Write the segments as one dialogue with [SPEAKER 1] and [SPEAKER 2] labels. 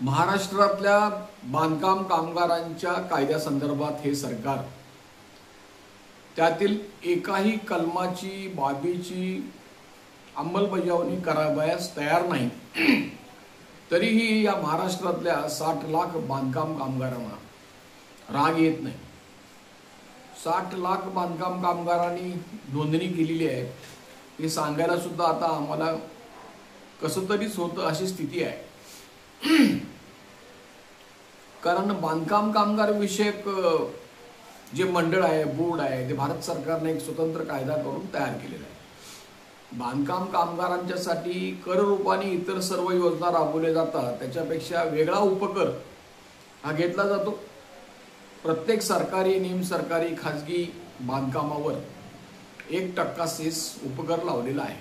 [SPEAKER 1] महाराष्ट्रातल्या बांधकाम कामगारांच्या कायद्यासंदर्भात हे सरकार त्यातील एकाही कलमाची बाबीची अंमलबजावणी करावयास तयार नाही। तरीही या महाराष्ट्रातल्या 60 लाख बांधकाम कामगारांना राग येत नाही। 60 लाख बांधकाम कामगारांनी नोंदणी केलेली आहे हे सांगायला सुद्धा आता आम्हाला कसं तरीच होतं अशी स्थिती आहे। कारण बांधकाम कामगार विषयक जे मंडळ आहे, बोर्ड आहे, ते भारत सरकारने एक स्वतंत्र कायदा करून तयार केलेला आहे। बांधकाम कामगारांच्यासाठी कर रूपाने इतर सर्व योजना राबवल्या जातात त्याच्यापेक्षा वेगळा उपकर हा घेतला जातो। प्रत्येक सरकारी, निमसरकारी, खाजगी बांधकामावर 1% सेस उपकर लावलेला आहे।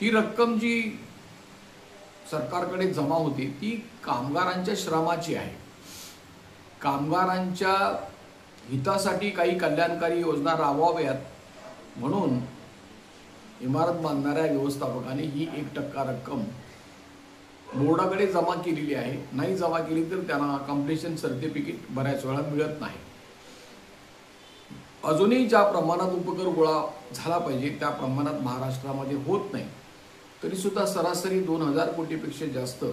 [SPEAKER 1] ती रक्कम जी सरकारकडे जमा होती ती कामगारांच्या श्रमाची आहे। कामगारांच्या हितासाठी काही कल्याणकारी योजना राबवाव्यात म्हणून इमारत बांधणाऱ्या व्यवस्थापकाने ही 1% रक्कम बोर्डाकडे जमा केलेली आहे। नाही जमा केली तर त्यांना कंप्लीशन सर्टिफिकेट बऱ्याच वेळा मिळत नाही। अजूनही ज्या प्रमाणात उपकर गोळा झाला पाहिजे त्या प्रमाणात महाराष्ट्रामध्ये होत नाही। तरी सुद्धा सरासरी 2000 कोटीपेक्षा जास्त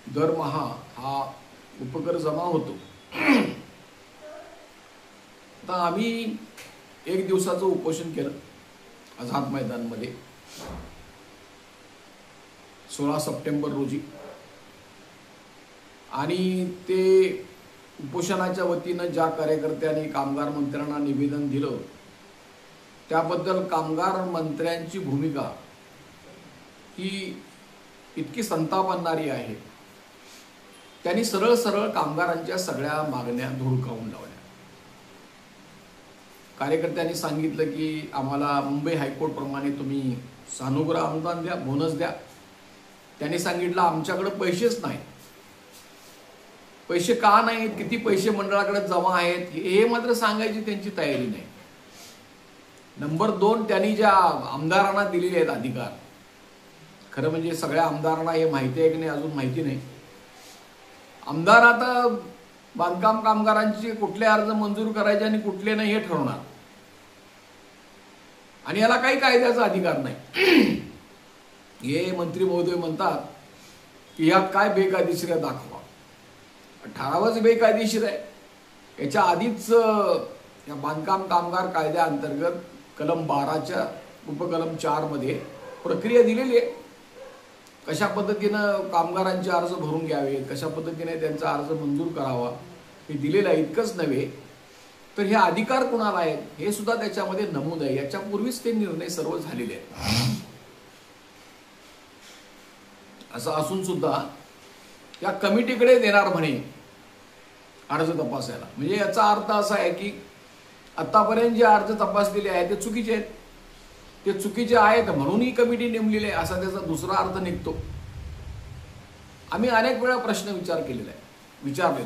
[SPEAKER 1] दरमहा हा उपकर जमा होतो। आता आम्ही 1 दिवसाचं उपोषण केलं आझाद मैदानमध्ये 16 सप्टेंबर रोजी आणि ते उपोषणाच्या वतीनं ज्या कार्यकर्त्यांनी कामगार मंत्र्यांना निवेदन दिलं त्याबद्दल कामगार मंत्र्यांची भूमिका ही इतकी संताप आणणारी आहे। त्यांनी सरळ सरळ कामगारांच्या सगळ्या मागण्या धुडकावून लावल्या। कार्यकर्त्यांनी सांगितलं की आम्हाला मुंबई हायकोर्ट प्रमाणे तुम्ही सानुग्रह अनुदान द्या, बोनस द्या। त्यांनी सांगितलं आमच्याकडे पैसेच नाही। पैसे का नाहीत, किती पैसे मंडळाकडे जमा आहेत हे मात्र सांगायची त्यांची तयारी नाही। नंबर 2, त्यांनी ज्या आमदारांना दिलेले आहेत अधिकार, खरं म्हणजे सगळ्या आमदारांना हे माहिती आहे की नाही अजून माहिती नाही। आमदार आता बांधकाम कामगारांचे कुठले अर्ज मंजूर करायचे आणि कुठले नाही हे ठरवणार आणि याला काही कायद्याचा अधिकार नाही। हे मंत्री महोदय म्हणतात की यात काय बेकायदेशीर आहे दाखवा। ठरावच बेकायदेशीर आहे। याच्या आधीच या बांधकाम कामगार कायद्याअंतर्गत कलम 12च्या उपकलम 4 मध्ये प्रक्रिया दिलेली आहे। कशा पद्धतीनं कामगारांचे अर्ज भरून घ्यावे, कशा पद्धतीने त्यांचा अर्ज मंजूर करावा हे दिलेलं आहे। इतकंच नव्हे तर हे अधिकार कोणाला आहेत हे सुद्धा त्याच्यामध्ये नमूद आहे। याच्यापूर्वीच ते निर्णय सर्व झालेले आहेत। असं असून सुद्धा या कमिटीकडे देणार म्हणे अर्ज तपासायला। म्हणजे याचा अर्थ असा आहे की आतापर्यंत जे अर्ज तपासलेले आहेत ते चुकीचे आहेत, ते चुकीचे आहेत म्हणून ही कमिटी नेमलेली आहे असा त्याचा दुसरा अर्थ निघतो। आम्ही अनेक वेळा प्रश्न विचारलेला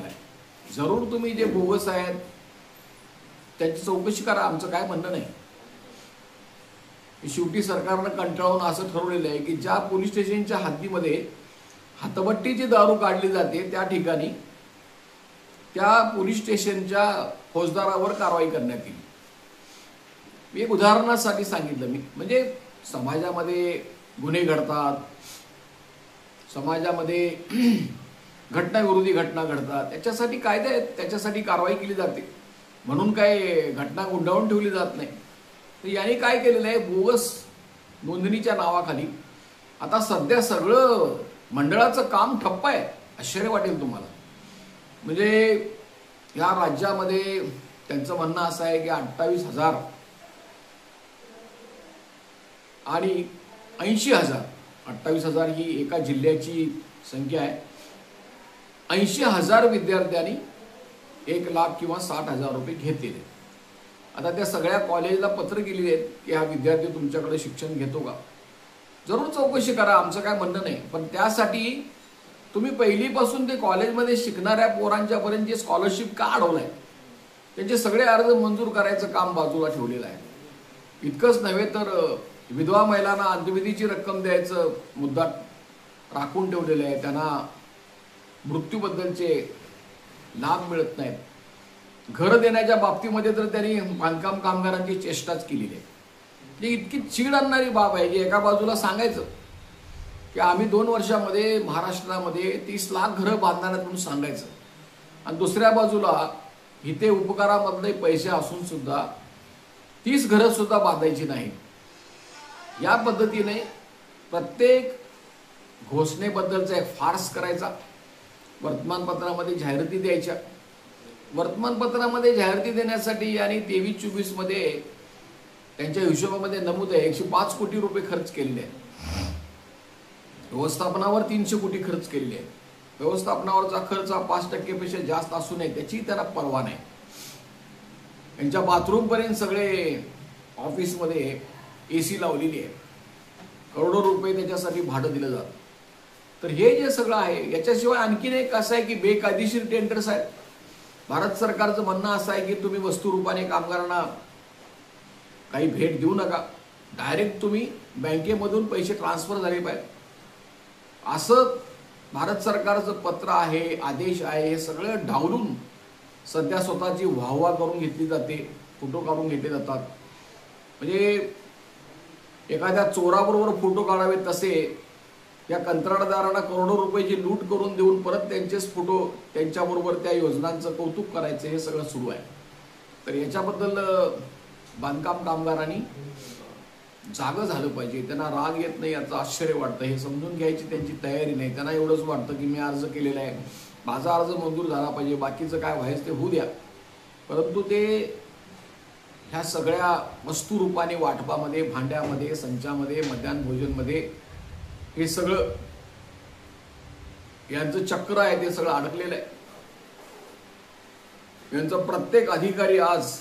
[SPEAKER 1] आहे। जरूर तुम्ही जे बोगस आहेत त्यांची चौकशी करा, आमचं काय म्हणणं नाही। शेवटी सरकारनं कंटाळून असं ठरवलेलं आहे की ज्या पोलीस स्टेशनच्या हद्दीमध्ये हातभट्टीची दारू काढली जाते त्या ठिकाणी त्या पोलीस स्टेशनच्या फौजदारावर कारवाई करण्यात येईल। एक उदाहरणासाठी सांगितलं मी। म्हणजे समाजामध्ये गुन्हे घडतात, समाजामध्ये घटनाविरोधी घटना घडतात, त्याच्यासाठी कायदे आहेत, त्याच्यासाठी कारवाई केली जाते। म्हणून काय घटना गुंडाळून ठेवली जात नाही। तर याने काय केलेलं आहे, बोगस नोंदणीच्या नावाखाली आता सध्या सगळं मंडळाचं काम ठप्प आहे। आश्चर्य वाटेल तुम्हाला। म्हणजे या राज्यामध्ये त्यांचं म्हणणं असं आहे की 28,000 आणि 80,000, 28,000 ही एका जिल्ह्याची संख्या आहे। 80,000 विद्यार्थ्यांनी 1 लाख किंवा 60,000 रुपये घेतलेले। आता त्या सगळ्या कॉलेजला पत्र केलेले आहेत की हा विद्यार्थी तुमच्याकडे शिक्षण घेतो का, जरूर चौकशी करा, आमचं काय म्हणणं नाही। पण त्यासाठी तुम्ही पहिलीपासून ते कॉलेजमध्ये शिकणाऱ्या पोरांच्यापर्यंत जे स्कॉलरशिप का अडवलंय त्यांचे सगळे अर्ज मंजूर करायचं काम बाजूला ठेवलेलं आहे। इतकंच नव्हे तर विधवा महिलांना अंत्यविधीची रक्कम द्यायचं मुद्दा राखून ठेवलेलं आहे। त्यांना मृत्यूबद्दलचे लाभ मिळत नाहीत. घर देण्याच्या बाबतीमध्ये तर त्यांनी बांधकाम कामगारांची चेष्टाच केलेली आहे. ही इतकी चीड आणणारी बाब आहे की एका बाजूला सांगायचं की आम्ही 2 वर्षामध्ये महाराष्ट्रामध्ये 30 लाख घरं बांधणार आहेत म्हणून सांगायचं, आणि दुसऱ्या बाजूला इथे उपकारामधले पैसे असून सुद्धा 30 घरं सुद्धा बांधायची नाही. या पद्धतीने प्रत्येक घोषणेबद्दलचा एक फार्स करायचा, वर्तमानपत्रामध्ये जाहिराती द्यायच्या. वर्तमानपत्रामध्ये जाहिराती देण्यासाठी आणि 23-24 मध्ये त्यांच्या हिशोबामध्ये नमूद आहे 105 कोटी रुपये खर्च केलेले आहेत. व्यवस्थापनावर 300 कोटी खर्च केलेले आहेत. व्यवस्थापनावरचा खर्च 5% पेक्षा जास्त असू नये त्याची त्यांना पर्वा नाही. त्यांच्या बाथरूम पर्यंत सगळे ऑफिसमध्ये AC लावलेली आहे. करोडो रुपये त्याच्यासाठी भाडं दिलं जातं. तर हे जे सगळं आहे याच्याशिवाय आणखीन एक असं आहे की बेकायदेशीर टेंडर्स आहेत. भारत सरकारचं म्हणणं असं आहे की तुम्ही वस्तुरूपाने कामगारांना काही भेट देऊ नका, डायरेक्ट तुम्ही बँकेमधून पैसे ट्रान्सफर झाले पाहिजे असं भारत सरकारचं पत्र आहे, आदेश आहे. हे सगळं डावलून सध्या स्वतःची वाहवा करून घेतली जाते, फोटो काढून घेतले जातात. म्हणजे एखाद्या चोराबरोबर फोटो काढावे तसे या कंत्राटदारांना करोडो रुपयाची लूट करून देऊन परत त्यांचेच फोटो त्यांच्याबरोबर त्या योजनांचं कौतुक करायचं, हे सगळं सुरू आहे. तर याच्याबद्दल बांधकाम कामगारांनी जागं झालं पाहिजे. त्यांना राग येत नाही याचं आश्चर्य वाटतं. हे समजून घ्यायची त्यांची तयारी नाही. त्यांना एवढंच वाटतं की मी अर्ज केलेला आहे, माझा अर्ज मंजूर झाला पाहिजे, बाकीचं काय व्हायचं ते होऊ द्या. परंतु ते ह्या सगळ्या वस्तुरूपाने वाटपामध्ये, भांड्यामध्ये, संचामध्ये, मध्यान्ह भोजनमध्ये हे सगळं यांचं चक्र आहे ते सगळं अडकलेलं आहे. यांचा प्रत्येक अधिकारी आज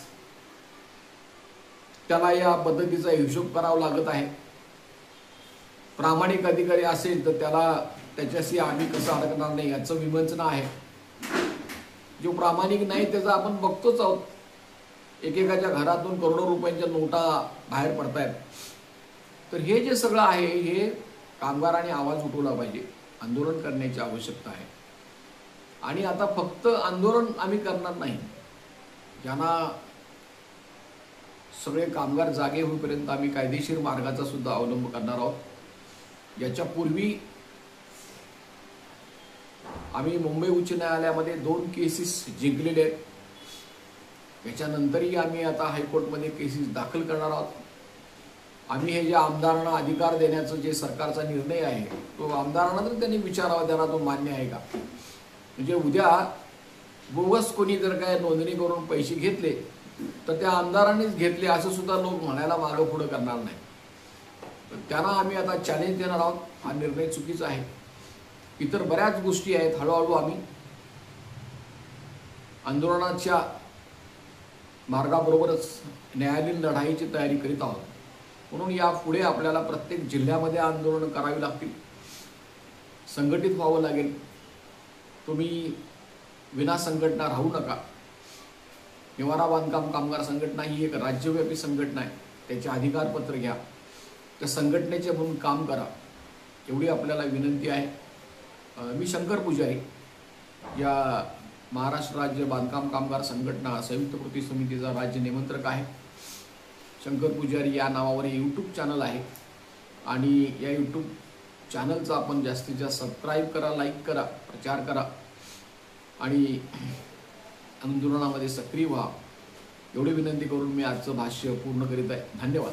[SPEAKER 1] त्याला या पद्धतीचा हिशोब करावा लागत आहे. प्रामाणिक अधिकारी असेल तर त्याला त्याच्याशी आम्ही कसं अडकणार नाही याचं विवेचना आहे. जो प्रामाणिक नाही त्याचा आपण बघतोच आहोत. एकेकाच्या घरातून करोडो रुपयांच्या नोटा बाहेर पडतायत. तर हे जे सगळं आहे हे कामगारांनी आवाज उठवला पाहिजे. आंदोलन करण्याची आवश्यकता आहे. आणि आता फक्त आंदोलन आम्ही करणार नाही, ज्यांना सगळे कामगार जागे होईपर्यंत आम्ही कायदेशीर मार्गाचा सुद्धा अवलंब करणार आहोत. याच्यापूर्वी आम्ही मुंबई उच्च न्यायालयामध्ये 2 केसेस जिंकलेले आहेत. याच्यानंतरही आम्ही आता हायकोर्टमध्ये केसेस दाखल करणार आहोत. आम्ही हे जे आमदारांना अधिकार देण्याचं जे सरकारचा निर्णय आहे तो आमदारांना तर त्यांनी विचारावा, त्यांना तो मान्य आहे का. म्हणजे उद्या बोगस कोणी जर काय नोंदणी करून पैसे घेतले तर त्या आमदारांनीच घेतले असं सुद्धा लोक म्हणायला मागं पुढं करणार नाही. तर त्यांना आम्ही आता चॅलेंज देणार आहोत. हा निर्णय चुकीचा आहे. इतर बऱ्याच गोष्टी आहेत. हळूहळू आम्ही आंदोलनाच्या मार्गाबरोबरच न्यायालयीन लढाईची तयारी करीत आहोत. म्हणून यापुढे आपल्याला प्रत्येक जिल्ह्यामध्ये आंदोलन करावी लागतील, संघटित व्हावं लागेल. तुम्ही विना संघटना राहू नका. निवारा बांधकाम कामगार संघटना ही एक राज्यव्यापी संघटना आहे. त्याचे अधिकारपत्र घ्या, त्या संघटनेचे म्हणून काम करा, एवढी आपल्याला विनंती आहे. मी शंकर पुजारी या महाराष्ट्र राज्य बांधकाम कामगार संघटना संयुक्त कृती समितीचा राज्य निमंत्रक आहे. शंकर पुजारी या नावावर यूट्यूब चॅनल आहे आणि या यूट्यूब चॅनलचा आपण जास्तीत जास्त सबस्क्राईब करा, लाईक करा, प्रचार करा आणि आंदोलनामध्ये सक्रिय व्हा, एवढी विनंती करून मी आजचं भाष्य पूर्ण करीत आहे. धन्यवाद.